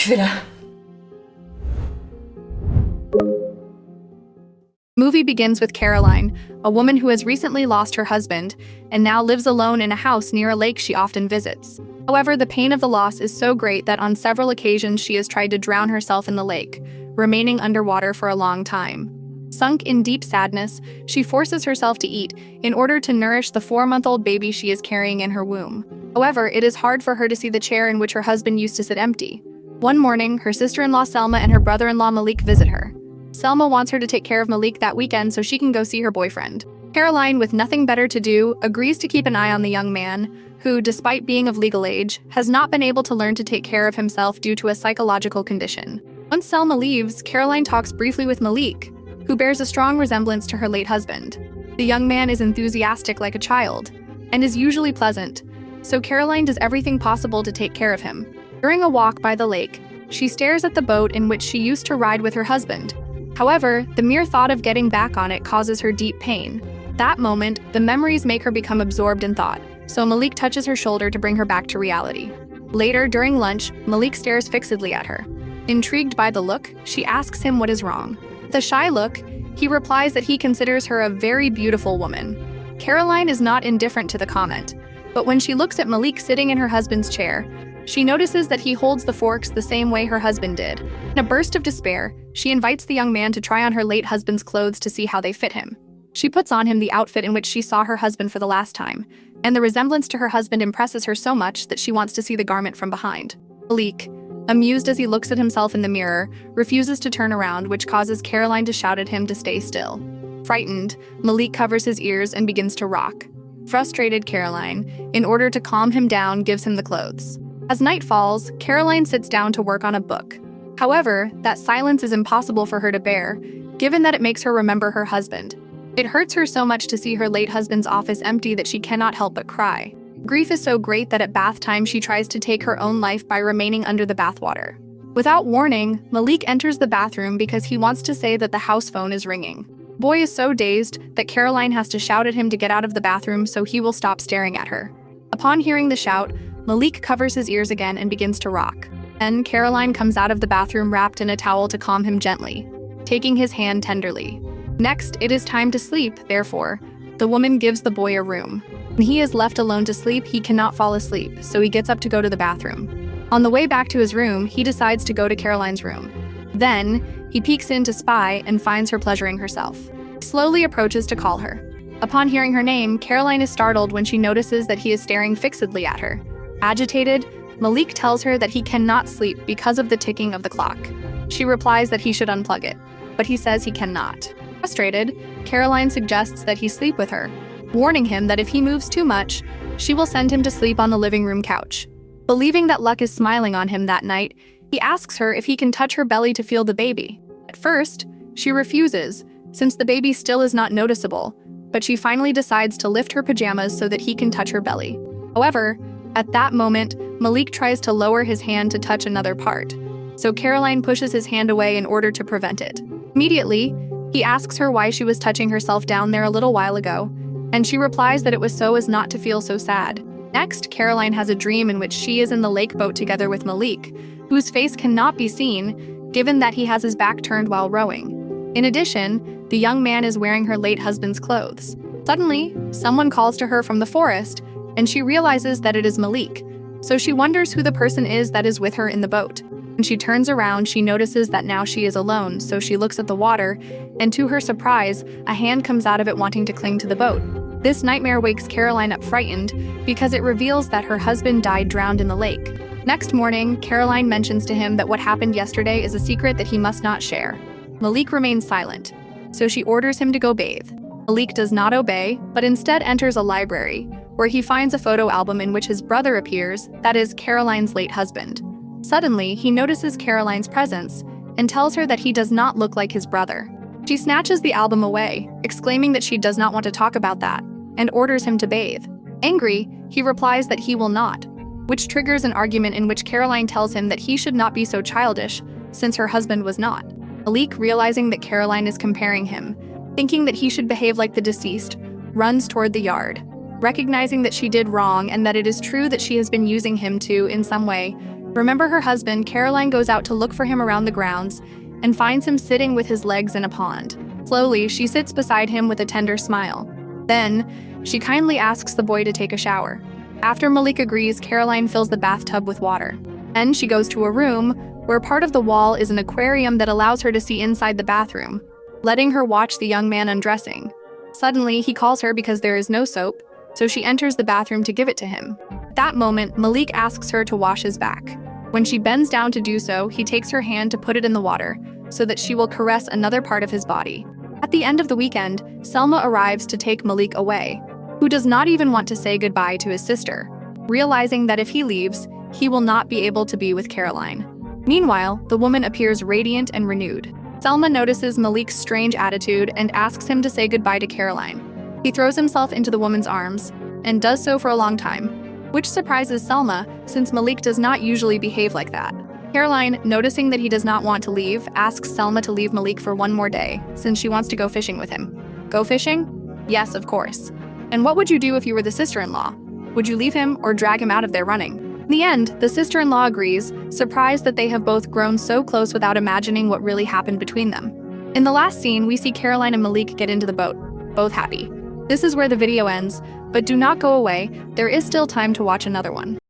wieder. Movie begins with Caroline, a woman who has recently lost her husband and now lives alone in a house near a lake she often visits. However, the pain of the loss is so great that on several occasions she has tried to drown herself in the lake, remaining underwater for a long time. Sunk in deep sadness, she forces herself to eat in order to nourish the 4-month-old baby she is carrying in her womb. However, it is hard for her to see the chair in which her husband used to sit empty. One morning, her sister-in-law Selma and her brother-in-law Malik visit her. Selma wants her to take care of Malik that weekend so she can go see her boyfriend. Caroline, with nothing better to do, agrees to keep an eye on the young man, who, despite being of legal age, has not been able to learn to take care of himself due to a psychological condition. Once Selma leaves, Caroline talks briefly with Malik, who bears a strong resemblance to her late husband. The young man is enthusiastic like a child, and is usually pleasant, so Caroline does everything possible to take care of him. During a walk by the lake, she stares at the boat in which she used to ride with her husband. However, the mere thought of getting back on it causes her deep pain. That moment, the memories make her become absorbed in thought, so Malik touches her shoulder to bring her back to reality. Later, during lunch, Malik stares fixedly at her. Intrigued by the look, she asks him what is wrong. With a shy look, he replies that he considers her a very beautiful woman. Caroline is not indifferent to the comment, but when she looks at Malik sitting in her husband's chair, she notices that he holds the forks the same way her husband did. In a burst of despair, she invites the young man to try on her late husband's clothes to see how they fit him. She puts on him the outfit in which she saw her husband for the last time, and the resemblance to her husband impresses her so much that she wants to see the garment from behind. Malik, amused as he looks at himself in the mirror, refuses to turn around, which causes Caroline to shout at him to stay still. Frightened, Malik covers his ears and begins to rock. Frustrated, Caroline, in order to calm him down, gives him the clothes. As night falls, Caroline sits down to work on a book. However, that silence is impossible for her to bear, given that it makes her remember her husband. It hurts her so much to see her late husband's office empty that she cannot help but cry. Grief is so great that at bath time she tries to take her own life by remaining under the bathwater. Without warning, Malik enters the bathroom because he wants to say that the house phone is ringing. Boy is so dazed that Caroline has to shout at him to get out of the bathroom so he will stop staring at her. Upon hearing the shout, Malik covers his ears again and begins to rock. Then Caroline comes out of the bathroom wrapped in a towel to calm him gently, taking his hand tenderly. Next, it is time to sleep, therefore, the woman gives the boy a room. When he is left alone to sleep, he cannot fall asleep, so he gets up to go to the bathroom. On the way back to his room, he decides to go to Caroline's room. Then, he peeks in to spy and finds her pleasuring herself. He slowly approaches to call her. Upon hearing her name, Caroline is startled when she notices that he is staring fixedly at her. Agitated, Malik tells her that he cannot sleep because of the ticking of the clock. She replies that he should unplug it, but he says he cannot. Frustrated, Caroline suggests that he sleep with her, warning him that if he moves too much, she will send him to sleep on the living room couch. Believing that luck is smiling on him that night, he asks her if he can touch her belly to feel the baby. At first, she refuses, since the baby still is not noticeable, but she finally decides to lift her pajamas so that he can touch her belly. However, at that moment, Malik tries to lower his hand to touch another part, so Caroline pushes his hand away in order to prevent it. Immediately, he asks her why she was touching herself down there a little while ago, and she replies that it was so as not to feel so sad. Next, Caroline has a dream in which she is in the lake boat together with Malik, whose face cannot be seen, given that he has his back turned while rowing. In addition, the young man is wearing her late husband's clothes. Suddenly, someone calls to her from the forest, and she realizes that it is Malik, so she wonders who the person is that is with her in the boat. When she turns around, she notices that now she is alone, so she looks at the water, and to her surprise, a hand comes out of it wanting to cling to the boat. This nightmare wakes Caroline up frightened because it reveals that her husband died drowned in the lake. Next morning, Caroline mentions to him that what happened yesterday is a secret that he must not share. Malik remains silent, so she orders him to go bathe. Malik does not obey, but instead enters a library, where he finds a photo album in which his brother appears, that is, Caroline's late husband. Suddenly, he notices Caroline's presence and tells her that he does not look like his brother. She snatches the album away, exclaiming that she does not want to talk about that, and orders him to bathe. Angry, he replies that he will not, which triggers an argument in which Caroline tells him that he should not be so childish, since her husband was not. Malik, realizing that Caroline is comparing him, thinking that he should behave like the deceased, runs toward the yard. Recognizing that she did wrong and that it is true that she has been using him to, in some way, Remember her husband, Caroline goes out to look for him around the grounds and finds him sitting with his legs in a pond. Slowly, she sits beside him with a tender smile. Then, she kindly asks the boy to take a shower. After Malik agrees, Caroline fills the bathtub with water. Then she goes to a room where part of the wall is an aquarium that allows her to see inside the bathroom, letting her watch the young man undressing. Suddenly, he calls her because there is no soap, so she enters the bathroom to give it to him. At that moment, Malik asks her to wash his back. When she bends down to do so, he takes her hand to put it in the water so that she will caress another part of his body. At the end of the weekend, Selma arrives to take Malik away, who does not even want to say goodbye to his sister, realizing that if he leaves, he will not be able to be with Caroline. Meanwhile, the woman appears radiant and renewed. Selma notices Malik's strange attitude and asks him to say goodbye to Caroline. He throws himself into the woman's arms and does so for a long time, which surprises Selma since Malik does not usually behave like that. Caroline, noticing that he does not want to leave, asks Selma to leave Malik for one more day since she wants to go fishing with him. Go fishing? Yes, of course. And what would you do if you were the sister-in-law? Would you leave him or drag him out of there running? In the end, the sister-in-law agrees, surprised that they have both grown so close without imagining what really happened between them. In the last scene, we see Caroline and Malik get into the boat, both happy. This is where the video ends, but do not go away, there is still time to watch another one.